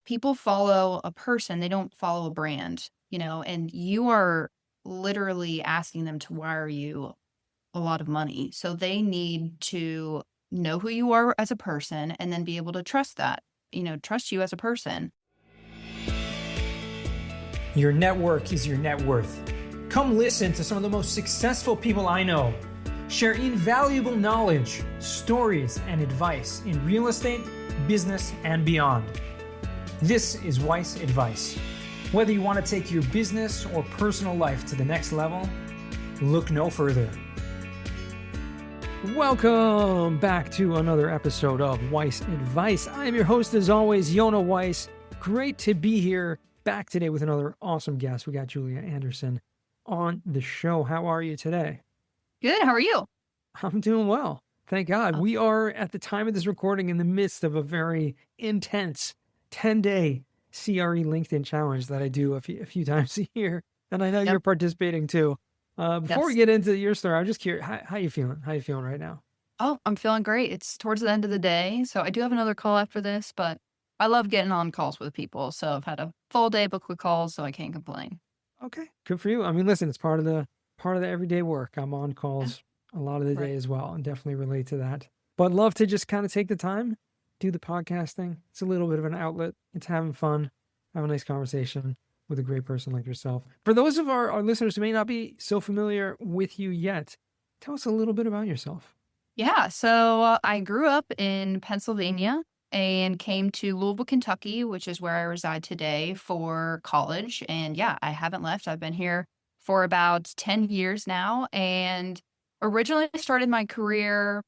people follow a person, they don't follow a brand, and you are literally asking them to wire you a lot of money. So they need to know who you are as a person and then be able to trust that, trust you as a person. Your network is your net worth. Come listen to some of the most successful people I know share invaluable knowledge, stories, and advice in real estate, business, and beyond. This is Weiss Advice. Whether you want to take your business or personal life to the next level, look no further. Welcome back to another episode of Weiss Advice. I am your host, as always, Yonah Weiss. Great to be here back today with another awesome guest. We got Julia Anderson on the show. How are you today? Good. How are you? I'm doing well. Thank God. We are, at the time of this recording, in the midst of a very intense 10-day CRE LinkedIn challenge that I do a few times a year. And I know you're participating too. Before we get into your story, I'm just curious, how you feeling? How you feeling right now? Oh, I'm feeling great. It's towards the end of the day, so I do have another call after this, but I love getting on calls with people. So I've had a full day booked with calls, so I can't complain. Okay, good for you. I mean, listen, it's part of the everyday work. I'm on calls a lot of the day as well, and definitely relate to that. But love to just kind of take the time, do the podcasting. It's a little bit of an outlet. It's having fun, have a nice conversation with a great person like yourself. For those of our listeners who may not be so familiar with you yet, tell us a little bit about yourself. Yeah, so I grew up in Pennsylvania and came to Louisville, Kentucky, which is where I reside today, for college. And yeah, I haven't left. I've been here for about 10 years now. And originally I started my career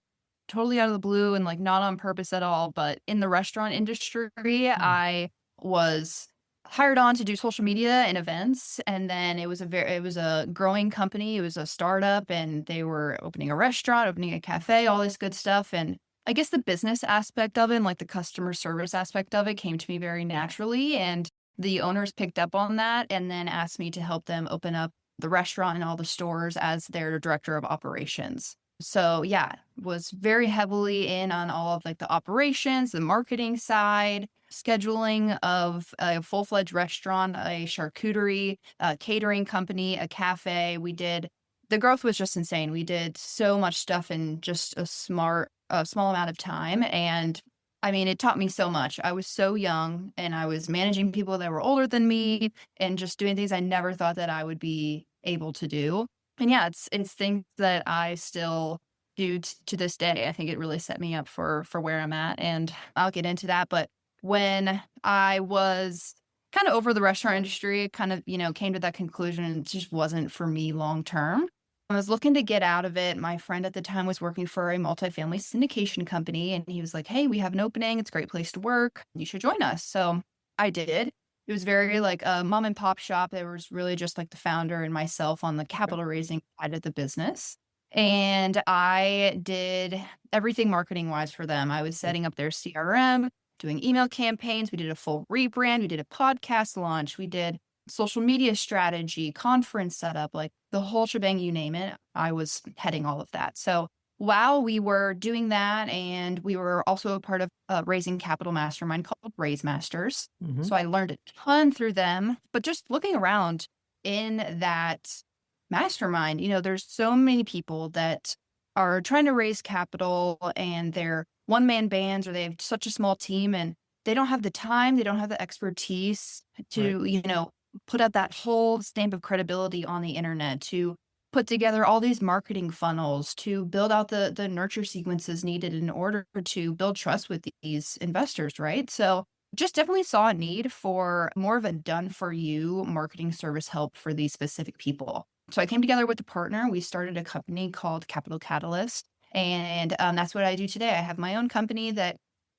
totally out of the blue and not on purpose at all, but in the restaurant industry. I was hired on to do social media and events, and then it was a growing company. It was a startup, and they were opening a restaurant, opening a cafe, all this good stuff. And I guess the business aspect of it, and the customer service aspect of it, came to me very naturally. And the owners picked up on that and then asked me to help them open up the restaurant and all the stores as their director of operations. So yeah, was very heavily in on all of the operations, the marketing side, scheduling of a full-fledged restaurant, a charcuterie, a catering company, a cafe. The growth was just insane. We did so much stuff in just a small amount of time. And I mean, it taught me so much. I was so young and I was managing people that were older than me and just doing things I never thought that I would be able to do. And yeah, it's things that I still do to this day. I think it really set me up for where I'm at, and I'll get into that. But when I was kind of over the restaurant industry, it kind of, came to that conclusion, and it just wasn't for me long term. I was looking to get out of it. My friend at the time was working for a multifamily syndication company, and he was like, "Hey, we have an opening. It's a great place to work. You should join us." So I did. It was very a mom and pop shop. There was really just the founder and myself on the capital raising side of the business. And I did everything marketing wise for them. I was setting up their CRM, doing email campaigns. We did a full rebrand. We did a podcast launch. We did social media strategy, conference setup, the whole shebang, you name it. I was heading all of that. So while we were doing that, and we were also a part of a raising capital mastermind called Raise Masters. Mm-hmm. So I learned a ton through them. But just looking around in that mastermind, there's so many people that are trying to raise capital, and they're one-man bands, or they have such a small team, and they don't have the time, they don't have the expertise to, put out that whole stamp of credibility on the internet, to put together all these marketing funnels, to build out the nurture sequences needed in order to build trust with these investors, right? So just definitely saw a need for more of a done-for-you marketing service help for these specific people. So I came together with a partner. We started a company called Capital Catalyst, and that's what I do today. I have my own company that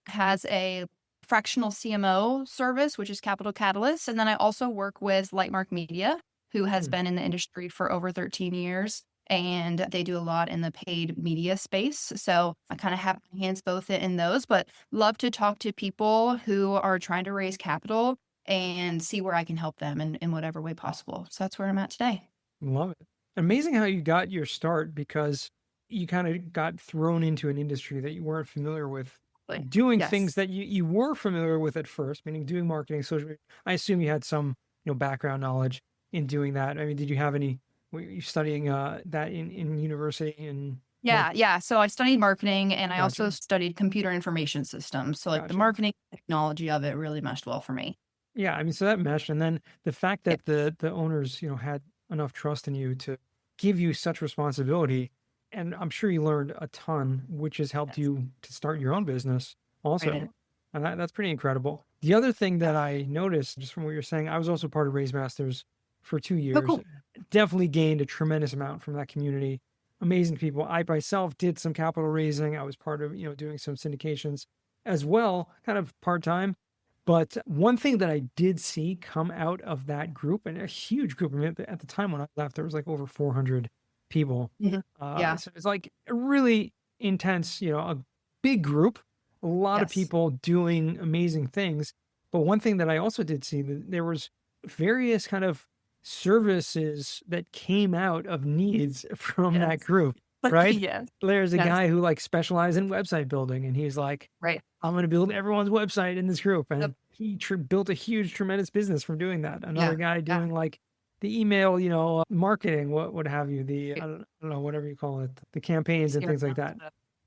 has a fractional CMO service, which is Capital Catalyst, and then I also work with Lightmark Media, who has been in the industry for over 13 years, and they do a lot in the paid media space. So I kind of have my hands both in those, but love to talk to people who are trying to raise capital and see where I can help them in whatever way possible. So that's where I'm at today. Love it. Amazing how you got your start, because you kind of got thrown into an industry that you weren't familiar with doing Yes. things that you were familiar with at first, meaning doing marketing, social media. I assume you had some, background knowledge in doing that. I mean, did you have any, were you studying that in university in Yeah, marketing? yeah. So I studied marketing and I also Gotcha. studied computer information systems. So like the Gotcha. marketing technology of it really meshed well for me. Yeah, I mean, so that meshed, and then the fact Yeah, that the owners, had enough trust in you to give you such responsibility, and I'm sure you learned a ton, which has helped yes. you to start your own business Right. also, and that's pretty incredible. The other thing Yeah. that I noticed, just from what you're saying, I was also part of Raise Masters for 2 years. Oh, cool. Definitely gained a tremendous amount from that community. Amazing people. I myself did some capital raising. I was part of, doing some syndications as well, kind of part time. But one thing that I did see come out of that group, and a huge group, I mean, at the time when I left, there was like over 400 people. Mhm. Yeah. So it's like a really intense, a big group, a lot of Yes. people doing amazing things. But one thing that I also did see that there was various kind of services that came out of needs from that Yes. group, right? Yes. There's a Yes. guy who like specialized in website building, and he's like, Right. I'm going to build everyone's website in this group. Yep. And he built a huge, tremendous business from doing that. Another Yeah. guy Yeah. doing like the email, marketing, what have you, Yeah. I don't know, whatever you call it, the campaigns and things like that.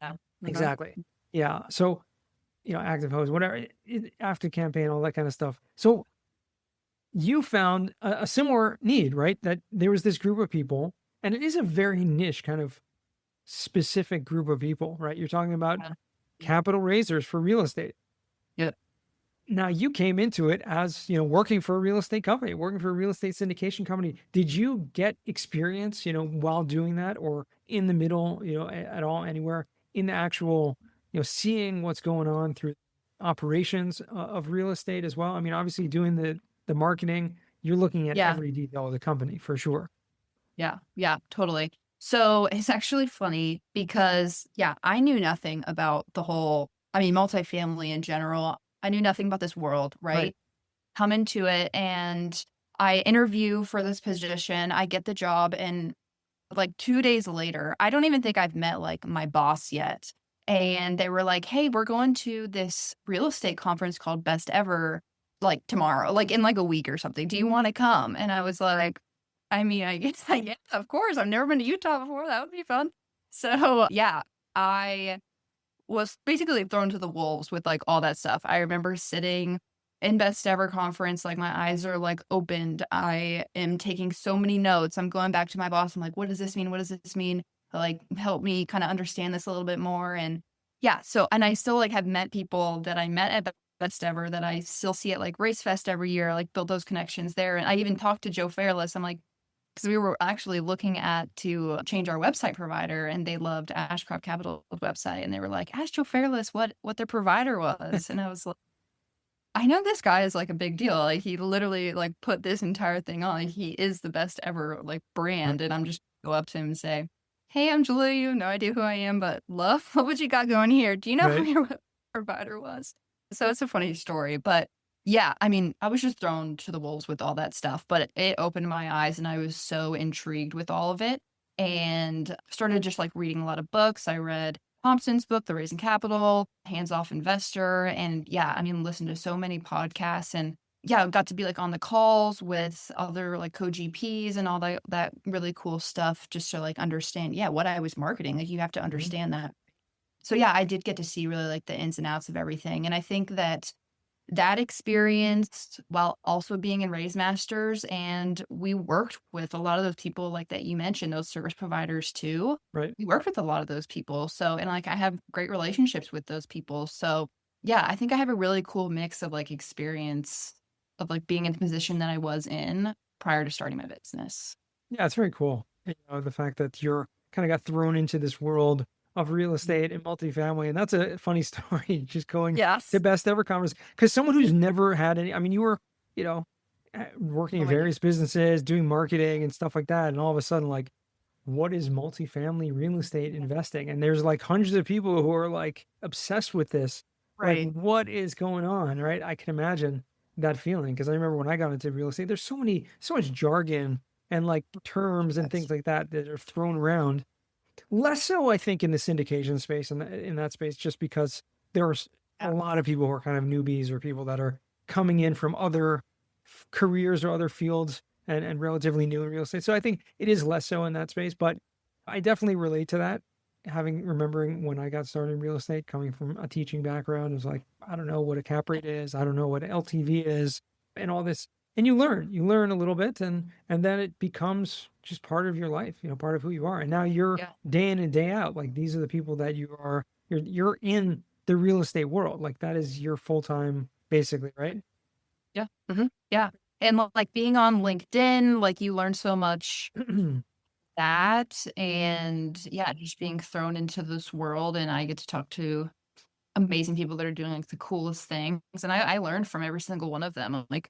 Yeah. Mhm. Exactly. Yeah. So, active host, whatever, after campaign, all that kind of stuff. So you found a similar need, right? That there was this group of people, and it is a very niche kind of specific group of people, right? You're talking about Yeah. capital raisers for real estate. Yeah. Now you came into it as, working for a real estate company, working for a real estate syndication company. Did you get experience, while doing that, or in the middle, at all, anywhere in the actual, seeing what's going on through operations of real estate as well? I mean, obviously doing the marketing, you're looking at Yeah. every detail of the company for sure. Yeah. Yeah. Totally. So it's actually funny because, yeah, I knew nothing about the whole, I mean, multifamily in general. I knew nothing about this world, Right. right? Come into it and I interview for this position. I get the job. And like 2 days later, I don't even think I've met like my boss yet. And they were like, hey, we're going to this real estate conference called Best Ever, like tomorrow, like in like a week or something. Do you want to come? And I was like, I mean, I guess, yeah, of course. I've never been to Utah before. That would be fun. So, yeah, I was basically thrown to the wolves with like all that stuff. I remember sitting in Best Ever conference, like my eyes are like opened. I am taking so many notes. I'm going back to my boss. I'm like, what does this mean? What does this mean? Like, help me kind of understand this a little bit more. And yeah, so, and I still like have met people that I met at Best Ever that I still see at like Race Fest every year, like build those connections there. And I even talked to Joe Fairless. I'm like, because we were actually looking at to change our website provider, and they loved Ashcroft Capital's website, and they were like, "Ask Joe Fairless what their provider was," and I was like, "I know this guy is like a big deal. Like he literally like put this entire thing on. Like, he is the best ever like Right. brand." And I'm just go up to him and say, "Hey, I'm Julia. You have no idea who I am, but love what you got going here. Do you know who Right. your provider was?" So it's a funny story, but yeah, I mean, I was just thrown to the wolves with all that stuff, but it opened my eyes and I was so intrigued with all of it and started just like reading a lot of books. I read Thompson's book, The Raising Capital, Hands Off Investor. And yeah, I mean, listened to so many podcasts and yeah, got to be like on the calls with other like co-GPs and all that really cool stuff just to like understand, yeah, what I was marketing. Like you have to Mhm. understand that. So yeah, I did get to see really like the ins and outs of everything. And I think that that experience while also being in Raise Masters, and we worked with a lot of those people like that you mentioned, those service providers too. Right. We worked with a lot of those people. So, and like I have great relationships with those people. So, yeah, I think I have a really cool mix of like experience of like being in the position that I was in prior to starting my business. Yeah, it's very cool. The fact that you're kind of got thrown into this world of real Mhm. estate and multifamily. And that's a funny story, just going to Yes. best ever conference. Because someone who's never had any, I mean, you were, you know, working Oh in my God. various businesses, doing marketing and stuff like that. And all of a sudden, like, what is multifamily real estate investing? And there's like hundreds of people who are like obsessed with this. Like, Right. what is going on? Right. I can imagine that feeling because I remember when I got into real estate, there's so much jargon and like terms and things Yes. like that that are thrown around. Less so, I think, in the syndication space and in that space, just because there's a lot of people who are kind of newbies or people that are coming in from other careers or other fields and relatively new in real estate. So I think it is less so in that space, but I definitely relate to that. Remembering when I got started in real estate, coming from a teaching background, it was like, I don't know what a cap rate is. I don't know what LTV is and all this. And you learn a little bit and then it becomes just part of your life, part of who you are. And now you're day in and day out. Like these are the people that you're in the real estate world. Like that is your full-time basically, right? Yeah. Yeah. And like being on LinkedIn, like you learn so much that, and just being thrown into this world, and I get to talk to amazing people that are doing like the coolest things, and I learned from every single one of them. I'm like,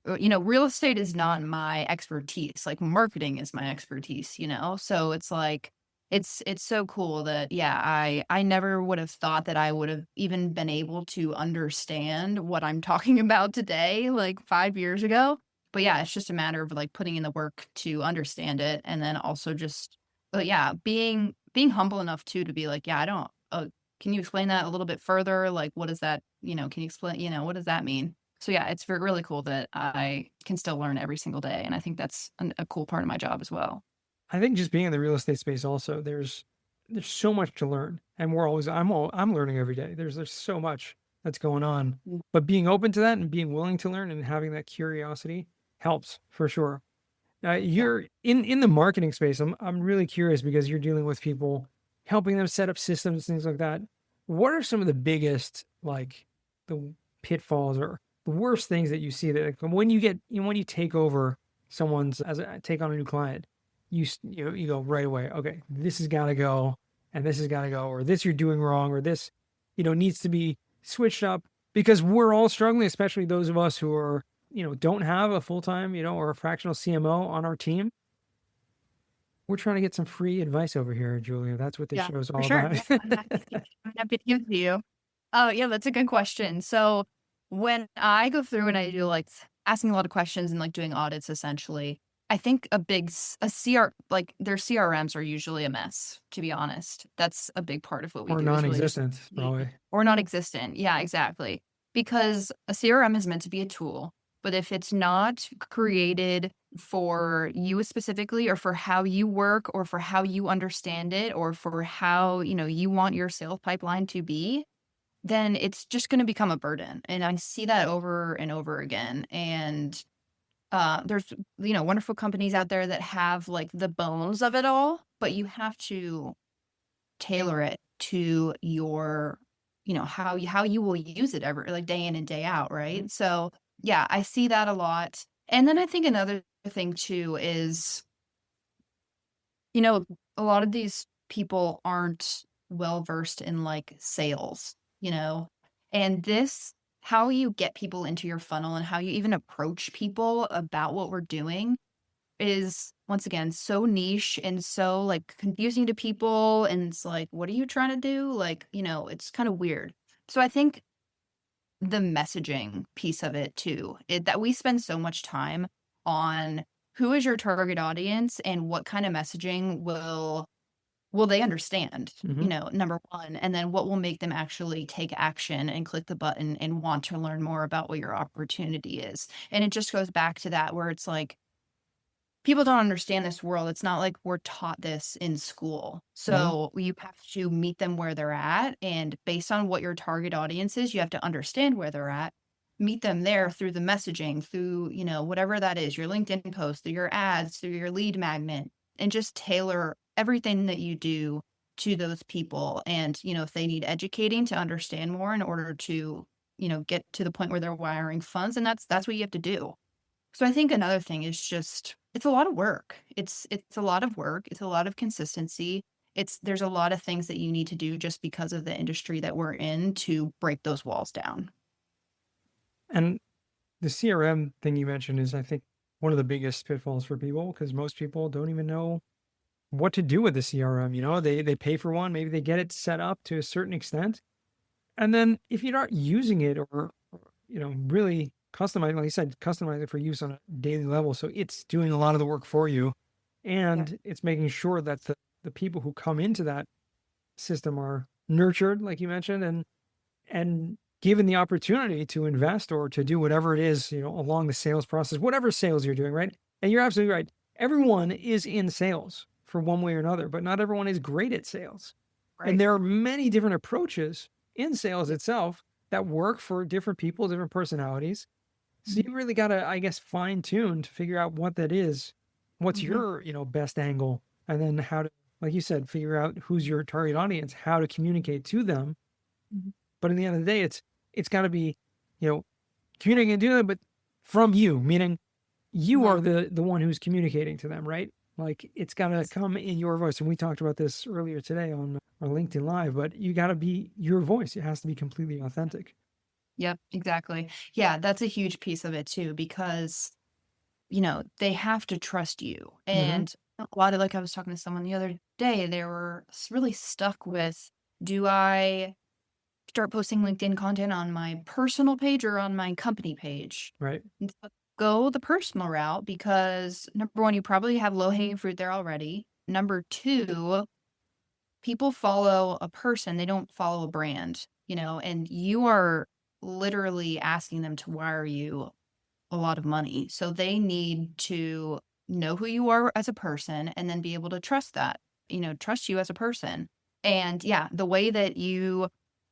real estate is not my expertise. Like marketing is my expertise, So it's like it's so cool that I never would have thought that I would have even been able to understand what I'm talking about today, like 5 years ago. But it's just a matter of like putting in the work to understand it, and then also just being humble enough too to be like, I don't can you explain that a little bit further? Like what is that, can you explain, what does that mean? So it's really cool that I can still learn every single day, and I think that's a cool part of my job as well. I think just being in the real estate space also, there's so much to learn, and I'm learning every day. There's so much that's going on, but being open to that and being willing to learn and having that curiosity helps for sure. You're in the marketing space. I'm really curious because you're dealing with people, helping them set up systems, things like that. What are some of the biggest, like the pitfalls or the worst things that you see that like, when you take over take on a new client, you go right away, okay, this has got to go and this has got to go, or this you're doing wrong, or this, needs to be switched up, because we're all struggling, especially those of us who are, don't have a full-time, or a fractional CMO on our team. We're trying to get some free advice over here, Julia. That's what this show is all about. I'm happy to give it to you. Oh, yeah, that's a good question. So when I go through and I do like asking a lot of questions and like doing audits, essentially, I think like their CRMs are usually a mess, to be honest. That's a big part of what we do. Or non-existent, probably. Or non-existent. Yeah, exactly. Because a CRM is meant to be a tool, but if it's not created for you specifically, or for how you work, or for how you understand it, or for how, you want your sales pipeline to be, then it's just going to become a burden. And I see that over and over again. And there's, wonderful companies out there that have like the bones of it all, but you have to tailor it to your, how you will use it every, like day in and day out. Right. So I see that a lot. And then I think another thing too is, a lot of these people aren't well versed in like sales, and how you get people into your funnel and how you even approach people about what we're doing is, once again, so niche and so like confusing to people. And it's like, what are you trying to do? Like, it's kind of weird. So I think the messaging piece of it too, that we spend so much time on who is your target audience and what kind of messaging will they understand, number one, and then what will make them actually take action and click the button and want to learn more about what your opportunity is. And it just goes back to that, where it's like, people don't understand this world. It's not like we're taught this in school. So you have to meet them where they're at. And based on what your target audience is, you have to understand where they're at, meet them there through the messaging, through, whatever that is, your LinkedIn post, through your ads, through your lead magnet, and just tailor everything that you do to those people. And, if they need educating to understand more in order to, get to the point where they're wiring funds, and that's what you have to do. So I think another thing is just, it's a lot of work. It's a lot of work. It's a lot of consistency. There's a lot of things that you need to do just because of the industry that we're in to break those walls down. And the CRM thing you mentioned is, I think, one of the biggest pitfalls for people, because most people don't even know what to do with the CRM. They pay for one, maybe they get it set up to a certain extent. And then if you're not using it or really customize, like you said, customize it for use on a daily level, so it's doing a lot of the work for you, and it's making sure that the people who come into that system are nurtured, like you mentioned, and and given the opportunity to invest or to do whatever it is, along the sales process, whatever sales you're doing, right? And you're absolutely right. Everyone is in sales for one way or another, but not everyone is great at sales. Right. And there are many different approaches in sales itself that work for different people, different personalities. So you really got to, I guess, fine tune to figure out what that is. What's your, best angle, and then how to, like you said, figure out who's your target audience, how to communicate to them. But in the end of the day, it's got to be, communicating to them, but from you, meaning you are the one who's communicating to them, right? Like it's got to come in your voice. And we talked about this earlier today on our LinkedIn Live, but you got to be your voice. It has to be completely authentic. Yep, exactly. Yeah, that's a huge piece of it too, because, they have to trust you. And a lot of, like I was talking to someone the other day, they were really stuck with, do I start posting LinkedIn content on my personal page or on my company page? Right. And so go the personal route because number one, you probably have low hanging fruit there already. Number two, people follow a person, they don't follow a brand, and you are literally asking them to wire you a lot of money. So they need to know who you are as a person and then be able to trust that, trust you as a person. And yeah, the way that you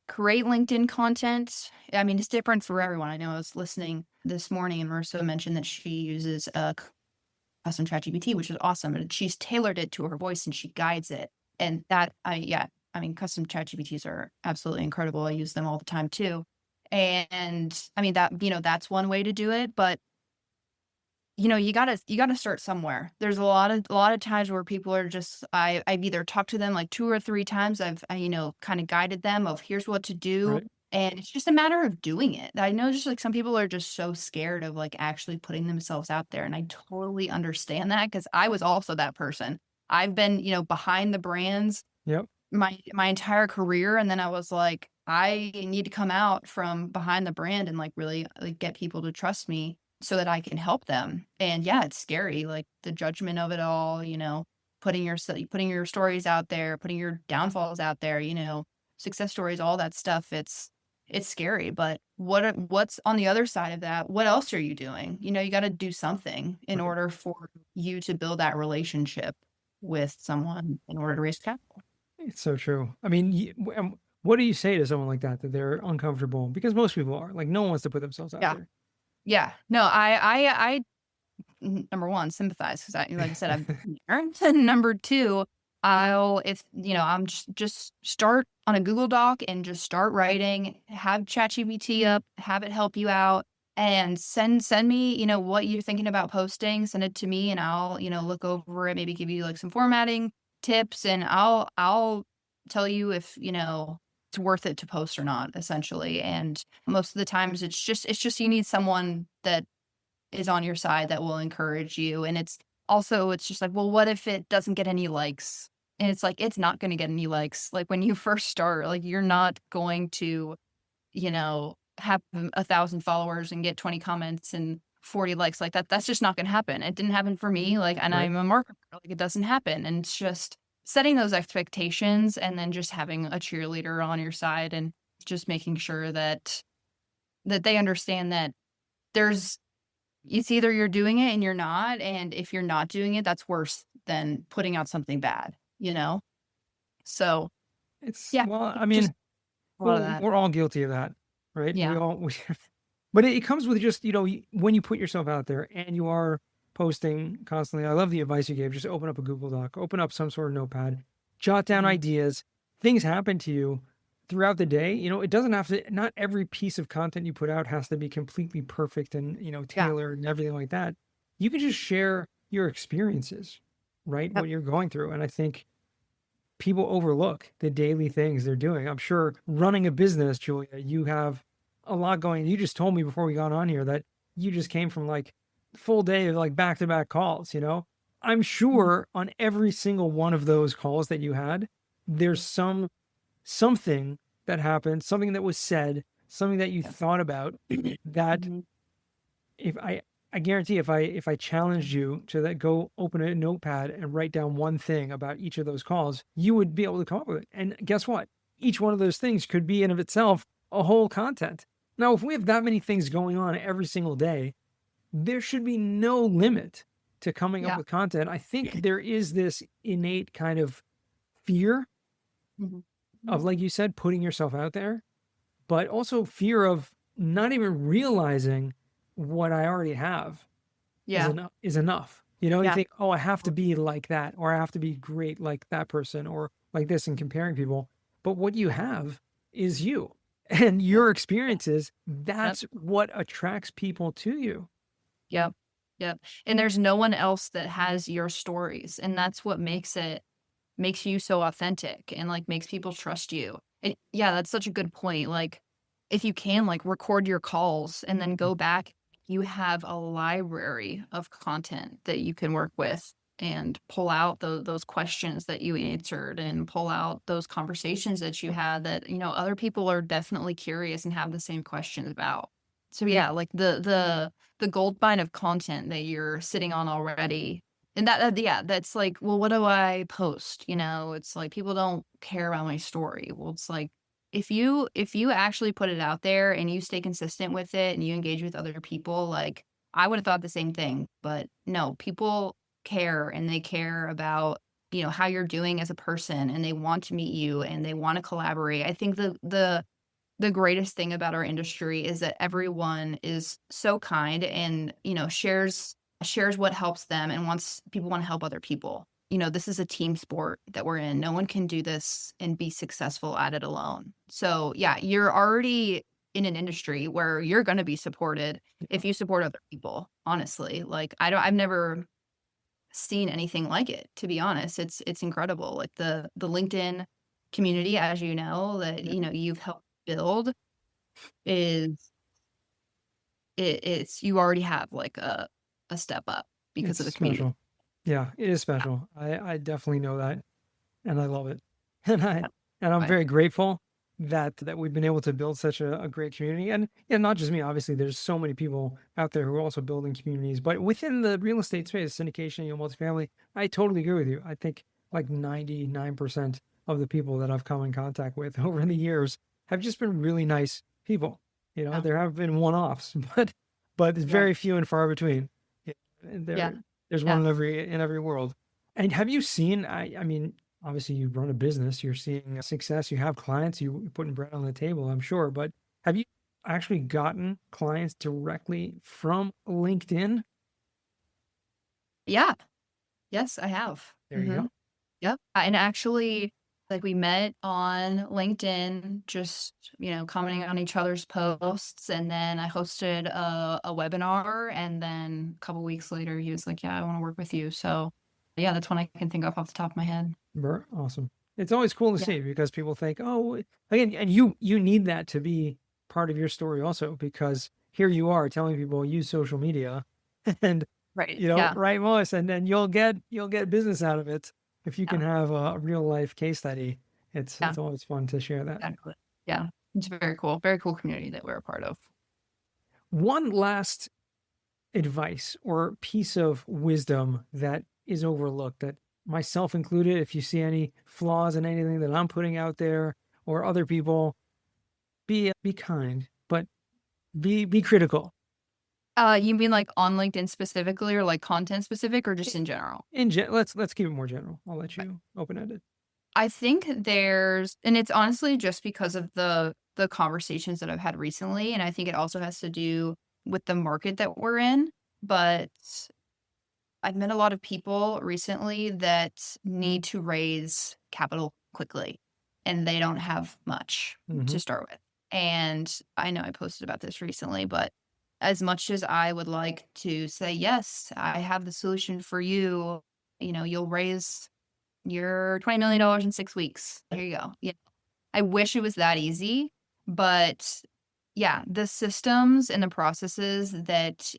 create LinkedIn content, I mean, it's different for everyone. I know I was listening this morning and Marissa mentioned that she uses a custom ChatGPT, which is awesome. And she's tailored it to her voice and she guides it. And that, custom ChatGPTs are absolutely incredible. I use them all the time too. And I mean, that's one way to do it, but you gotta start somewhere. There's a lot of times where people are just, I've either talked to them like 2 or 3 times. I've kind of guided them of here's what to do. Right. And it's just a matter of doing it. I know just like some people are just so scared of like actually putting themselves out there. And I totally understand that because I was also that person. I've been, behind the brands Yep. my entire career. And then I was like, I need to come out from behind the brand and like really like get people to trust me so that I can help them. And yeah, it's scary, like the judgment of it all, putting your stories out there, putting your downfalls out there, success stories, all that stuff. It's scary, but what's on the other side of that? What else are you doing? You got to do something in order for you to build that relationship with someone in order to raise capital. It's so true. I mean, what do you say to someone like that they're uncomfortable? Because most people are. Like, no one wants to put themselves out there. Yeah. No, I number one, sympathize because like I said, I've been there. And number two, I'm just start on a Google Doc and just start writing, have ChatGPT up, have it help you out and send me, what you're thinking about posting, send it to me and I'll, look over it, maybe give you like some formatting tips and I'll tell you if, it's worth it to post or not, essentially. And most of the times it's just you need someone that is on your side that will encourage you. And it's just like, well, what if it doesn't get any likes? And it's like, it's not going to get any likes. Like when you first start, like you're not going to, have 1,000 followers and get 20 comments and 40 likes like that. That's just not going to happen. It didn't happen for me. Like, and Right. I'm a marketer, like it doesn't happen. And it's just setting those expectations and then just having a cheerleader on your side and just making sure that they understand that it's either you're doing it and you're not. And if you're not doing it, that's worse than putting out something bad, So yeah, well, I mean, we're all guilty of that, right? Yeah. But it comes with just, when you put yourself out there and you are posting constantly. I love the advice you gave. Just open up a Google Doc, open up some sort of notepad, jot down ideas. Things happen to you throughout the day. It doesn't have to, not every piece of content you put out has to be completely perfect and, tailored and everything like that. You can just share your experiences, right? Yep. What you're going through. And I think people overlook the daily things they're doing. I'm sure running a business, Julia, you have a lot going. You just told me before we got on here that you just came from like full day of like back-to-back calls, I'm sure on every single one of those calls that you had, there's something that happened, something that was said, something that you thought about that if I guarantee if I challenged you to go open a notepad and write down one thing about each of those calls, you would be able to come up with it. And guess what? Each one of those things could be in of itself a whole content. Now, if we have that many things going on every single day, there should be no limit to coming up Yeah. with content. I think there is this innate kind of fear Mhm. of, like you said, putting yourself out there, but also fear of not even realizing what I already have Yeah. is enough. You know, you Yeah. think, oh, I have to be like that, or I have to be great like that person, or like this, and comparing people. But what you have is you and Yep. your experiences. Yep. That's what attracts people to you. Yep. Yep. And there's no one else that has your stories. And that's what makes you so authentic and like makes people trust you. And yeah, that's such a good point. Like if you can like record your calls and then go back, you have a library of content that you can work with and pull out those questions that you answered and pull out those conversations that you had that, other people are definitely curious and have the same questions about. So yeah, like the gold mine of content that you're sitting on already. And yeah, that's like, well, what do I post? It's like people don't care about my story. Well, it's like if you actually put it out there and you stay consistent with it and you engage with other people, like I would have thought the same thing. But no, people care and they care about, how you're doing as a person and they want to meet you and they want to collaborate. I think the greatest thing about our industry is that everyone is so kind and, shares what helps them and wants people want to help other people. This is a team sport that we're in. No one can do this and be successful at it alone. So, yeah, you're already in an industry where you're going to be supported if you support other people, honestly. Like I've never seen anything like it, to be honest. It's incredible. Like the LinkedIn community, as you know, that, Yeah. you've helped build is it's you already have like a step up because It's of the community. special. Yeah, it is Yeah, special. I definitely know that, and I love it. And I yeah, and I'm right. very grateful that we've been able to build such a great community. And yeah, not just me, obviously, there's so many people out there who are also building communities. But within the real estate space, syndication, multifamily, I totally agree with you. I think like 99% of the people that I've come in contact with over the years have just been really nice people. Yeah, There have been one-offs, but it's right. very few and far between. Yeah, and Yeah, there's one yeah. in every world. And have you seen? I mean, obviously you run a business, you're seeing success, you have clients, you're putting bread on the table, I'm sure. But have you actually gotten clients directly from LinkedIn? Yeah. Yes, I have. There you Mhm. go. Yep. And actually, like we met on LinkedIn, just, commenting on each other's posts. And then I hosted a webinar. And then a couple weeks later, he was like, yeah, I want to work with you. So yeah, that's one I can think of off the top of my head. Awesome. It's always cool to Yeah. see because people think, oh, again, and you need that to be part of your story also, because here you are telling people use social media and Right. Yeah. write most, and then you'll get business out of it if you can Yeah. have a real life case study. Yeah. It's always fun to share that. Exactly. Yeah. It's very cool. Very cool community that we're a part of. One last advice or piece of wisdom that is overlooked, that myself included, if you see any flaws in anything that I'm putting out there or other people, be kind, but be critical. You mean like on LinkedIn specifically or like content specific or just in general? Let's keep it more general. I'll let you open ended. I think and it's honestly just because of the conversations that I've had recently, and I think it also has to do with the market that we're in, but I've met a lot of people recently that need to raise capital quickly, and they don't have much Hmm. to start with. And I know I posted about this recently, but as much as I would like to say, yes, I have the solution for you, you'll raise your $20 million in 6 weeks. Here you go. Yeah. I wish it was that easy, but yeah, the systems and the processes that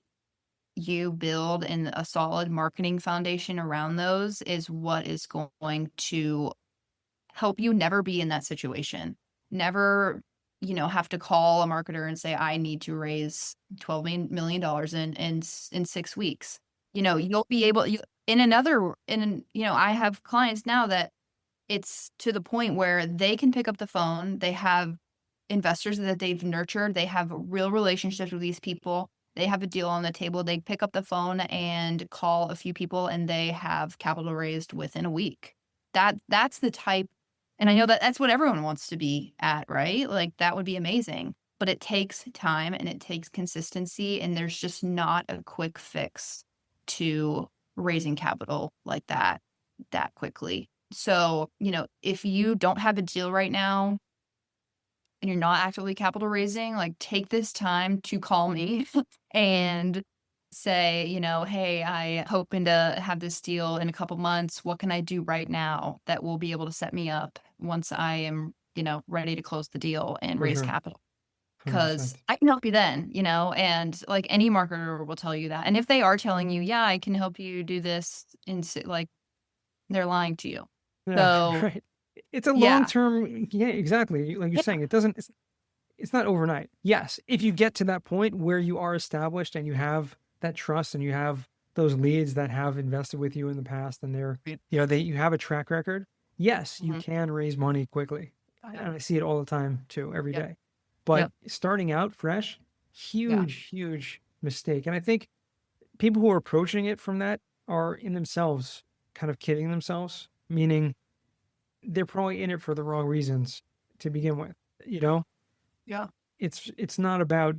you build and a solid marketing foundation around those is what is going to help you never be in that situation. Never, have to call a marketer and say, I need to raise $12 million in 6 weeks. You'll be able, I have clients now that it's to the point where they can pick up the phone. They have investors that they've nurtured. They have real relationships with these people. They have a deal on the table. They pick up the phone and call a few people, and they have capital raised within a week. That's the type, and I know that that's what everyone wants to be at, right? Like, that would be amazing, but it takes time and it takes consistency, and there's just not a quick fix to raising capital like that quickly. So, if you don't have a deal right now and you're not actively capital raising, like, take this time to call me and say, hey, I hoping to have this deal in a couple months. What can I do right now that will be able to set me up once I am, ready to close the deal and For raise sure. capital? Because 100%. I can help you then, and like any marketer will tell you that. And if they are telling you, yeah, I can help you do this, like, they're lying to you. Yeah, So right. It's a yeah, long-term, yeah, exactly. Like you're yeah, saying, it's not overnight. Yes, if you get to that point where you are established and you have that trust and you have those leads that have invested with you in the past and you have a track record, yes, you mhm, can raise money quickly. yep, And I see it all the time too, every yep, day. But yep, starting out fresh, yeah, huge, huge mistake. And I think people who are approaching it from that are in themselves kind of kidding themselves, meaning they're probably in it for the wrong reasons to begin with. You know, yeah, it's not about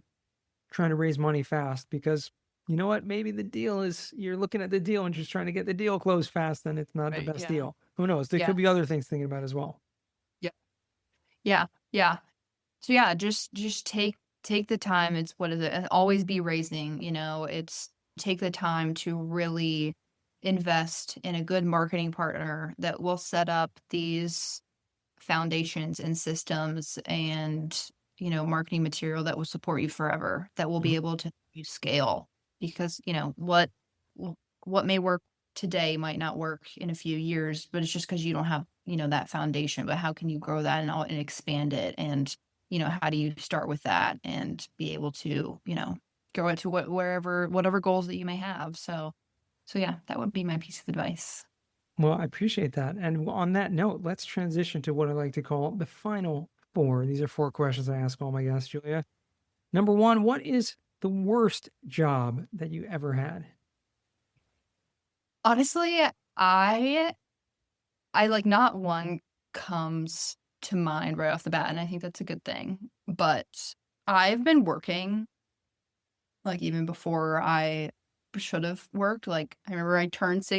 trying to raise money fast because you know what? Maybe the deal is you're looking at the deal and just trying to get the deal closed fast, and it's not the right, best yeah, deal. Who knows? There yeah, could be other things thinking about as well. yeah, yeah, yeah. So yeah, just take the time. It's what is it? Always be raising, it's take the time to really invest in a good marketing partner that will set up these foundations and systems and, marketing material that will support you forever, that will Mhm. be able to help you scale. Because, w- what may work today might not work in a few years, but it's just because you don't have, that foundation. But how can you grow that and expand it? And, how do you start with that and be able to, grow it to whatever goals that you may have. So yeah, that would be my piece of advice. Well, I appreciate that. And on that note, let's transition to what I like to call the final four. These are four questions I ask all my guests, Julia. Number one, what is the worst job that you ever had? Honestly, I I like not one comes to mind right off the bat, and I think that's a good thing. But I've been working like even before I should have worked. Like I remember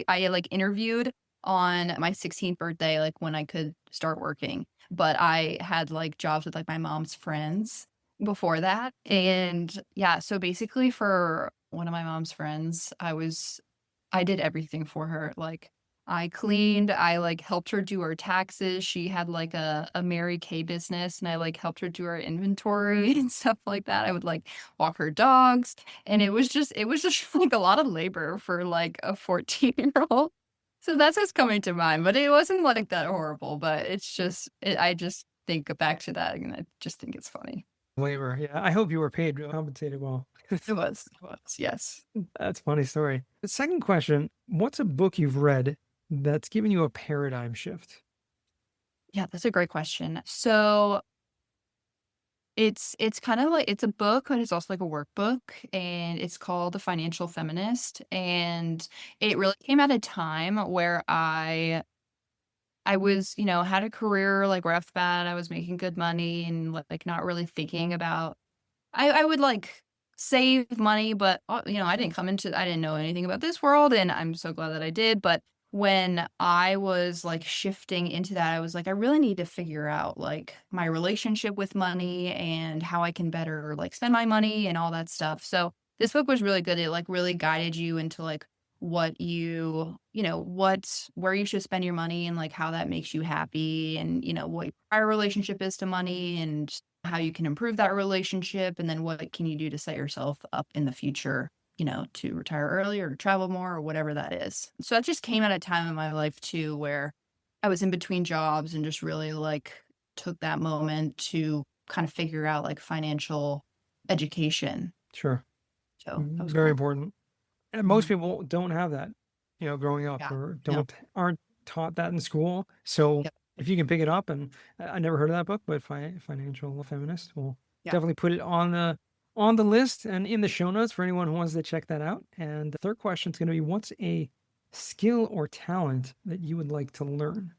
I like interviewed on my 16th birthday, like when I could start working. But I had like jobs with like my mom's friends before that. And yeah, so basically for one of my mom's friends, I did everything for her. Like I cleaned, I like helped her do her taxes. She had like a Mary Kay business and I like helped her do her inventory and stuff like that. I would like walk her dogs. And it was just like a lot of labor for like a 14-year-old. So that's what's coming to mind. But it wasn't like that horrible. But I just think back to that and I just think it's funny. Labor. Yeah. I hope you were paid, compensated well. It was, yes. That's a funny story. The second question, what's a book you've read that's given you a paradigm shift? Yeah, that's a great question. So it's kind of like it's a book, but it's also like a workbook, and it's called The Financial Feminist, and it really came at a time where I was, had a career, like, right off the bat, I was making good money and, like, not really thinking about I would, like, save money, but, I didn't know anything about this world, and I'm so glad that I did, but when I was, like, shifting into that, I was like, "I really need to figure out, like, my relationship with money and how I can better, like, spend my money and all that stuff." So, this book was really good. It, like, really guided you into, like, what where you should spend your money and, like, how that makes you happy and, what your prior relationship is to money and how you can improve that relationship, and then what can you do to set yourself up in the future, to retire early or to travel more or whatever that is. So that just came at a time in my life too where I was in between jobs and just really like took that moment to kind of figure out like financial education. Sure. So that was Very cool. important. And most Mhm. people don't have that, growing up Yeah. or No. aren't taught that in school. So Yep. if you can pick it up, and I never heard of that book, but Financial Feminist, we'll definitely put it on the list and in the show notes for anyone who wants to check that out. And the third question is going to be, what's a skill or talent that you would like to learn?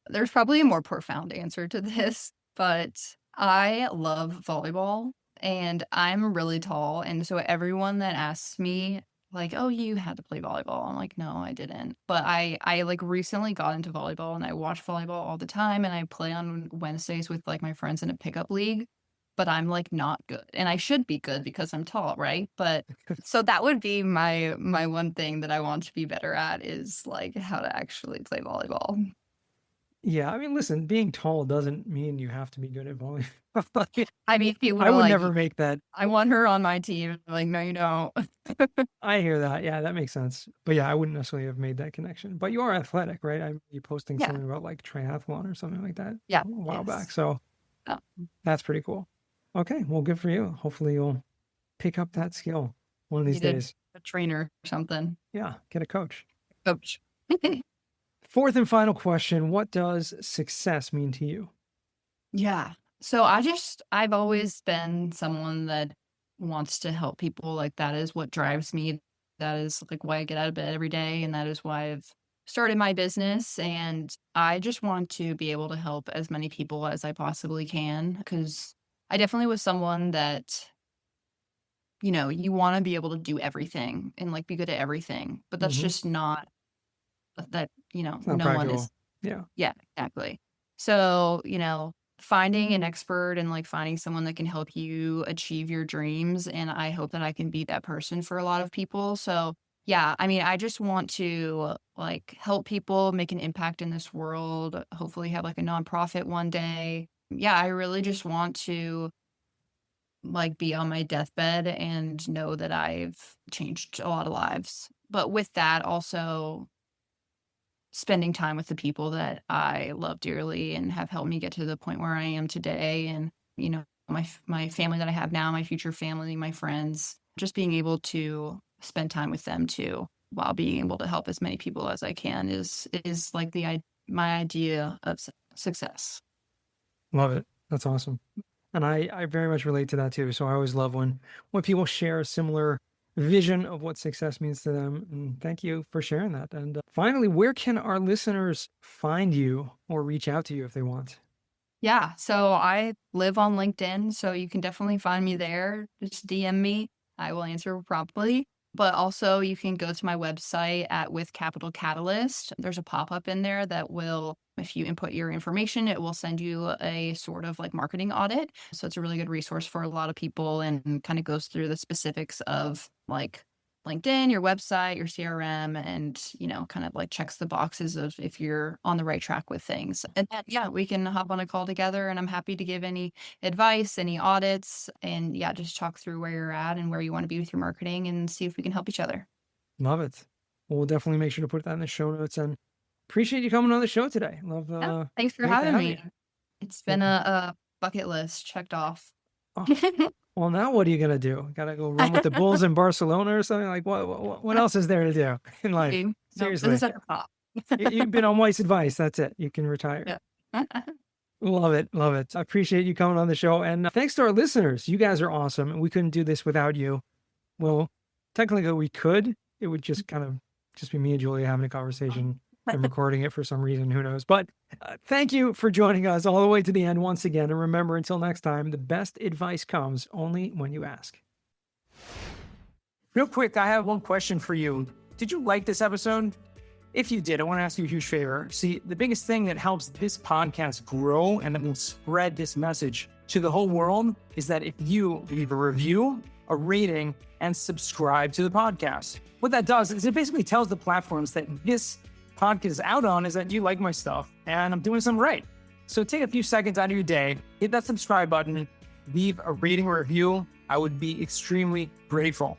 There's probably a more profound answer to this, but I love volleyball and I'm really tall. And so everyone that asks me, like, oh, you had to play volleyball. I'm like, no, I didn't. But I like recently got into volleyball and I watch volleyball all the time and I play on Wednesdays with like my friends in a pickup league. But I'm like not good. And I should be good because I'm tall, right? But so that would be my one thing that I want to be better at is like how to actually play volleyball. Yeah, I mean, listen, being tall doesn't mean you have to be good at volleyball. I mean, people I are would like, never make that. I want her on my team. I'm like, no, you don't. I hear that. Yeah, that makes sense. But yeah, I wouldn't necessarily have made that connection. But you are athletic, right? You posting Yeah. something about like triathlon or something like that Yeah. a while Yes. back. So Oh. that's pretty cool. Okay, well, good for you. Hopefully you'll pick up that skill one of these Needed days. a trainer or something. Yeah, get a coach. Coach. Fourth and final question, what does success mean to you? Yeah. So I've always been someone that wants to help people. Like that is what drives me. That is like why I get out of bed every day. And that is why I've started my business. And I just want to be able to help as many people as I possibly can. Because I definitely was someone that, you know, you want to be able to do everything and like be good at everything. But that's just not that, you know, It's not no one practical. is. Yeah. Yeah, exactly. So, you know, finding an expert and like finding someone that can help you achieve your dreams. And I hope that I can be that person for a lot of people. So, yeah, I mean, I just want to like help people make an impact in this world, hopefully have like a nonprofit one day. Yeah, I really just want to like be on my deathbed and know that I've changed a lot of lives. But with that, also spending time with the people that I love dearly and have helped me get to the point where I am today. And, you know, my family that I have now, my future family, my friends, just being able to spend time with them too, while being able to help as many people as I can is like my idea of success. Love it. That's awesome. And I very much relate to that too. So I always love when people share a similar vision of what success means to them. And thank you for sharing that. And finally, where can our listeners find you or reach out to you if they want? Yeah, so I live on LinkedIn, so you can definitely find me there. Just DM me. I will answer promptly. But also you can go to my website at with Capital Catalyst. There's a pop-up in there that will, if you input your information, it will send you a sort of like marketing audit. So it's a really good resource for a lot of people and kind of goes through the specifics of like LinkedIn, your website, your CRM, and, you know, kind of like checks the boxes of if you're on the right track with things. And then, yeah, we can hop on a call together and I'm happy to give any advice, any audits, and yeah, just talk through where you're at and where you want to be with your marketing and see if we can help each other. Love it. Well, we'll definitely make sure to put that in the show notes and appreciate you coming on the show today. Love. Thanks for great to having have me. you. It's been a bucket list checked off. Oh, well, now what are you gonna do? Gotta go run with the Bulls in Barcelona or something? Like what else is there to do in life? No, Seriously. this is at the top. You've been on Weiss Advice. That's it. You can retire. Yeah. Love it. Love it. I appreciate you coming on the show. And thanks to our listeners. You guys are awesome. And we couldn't do this without you. Well, technically we could. It would just kind of just be me and Julia having a conversation and recording it for some reason. Who knows? But thank you for joining us all the way to the end once again. And remember, until next time, the best advice comes only when you ask. Real quick, I have one question for you. Did you like this episode? If you did, I want to ask you a huge favor. See, the biggest thing that helps this podcast grow and that will spread this message to the whole world is that if you leave a review, a rating, and subscribe to the podcast. What that does is it basically tells the platforms that this podcast is out on is that you like my stuff and I'm doing something right. So take a few seconds out of your day, hit that subscribe button, leave a rating or review. I would be extremely grateful.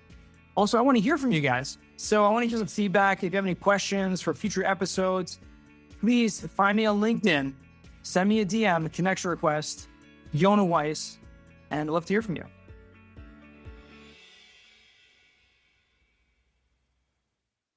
Also, I want to hear from you guys. So I want to hear some feedback. If you have any questions for future episodes, please find me on LinkedIn, send me a DM, a connection request, Yonah Weiss, and I'd love to hear from you.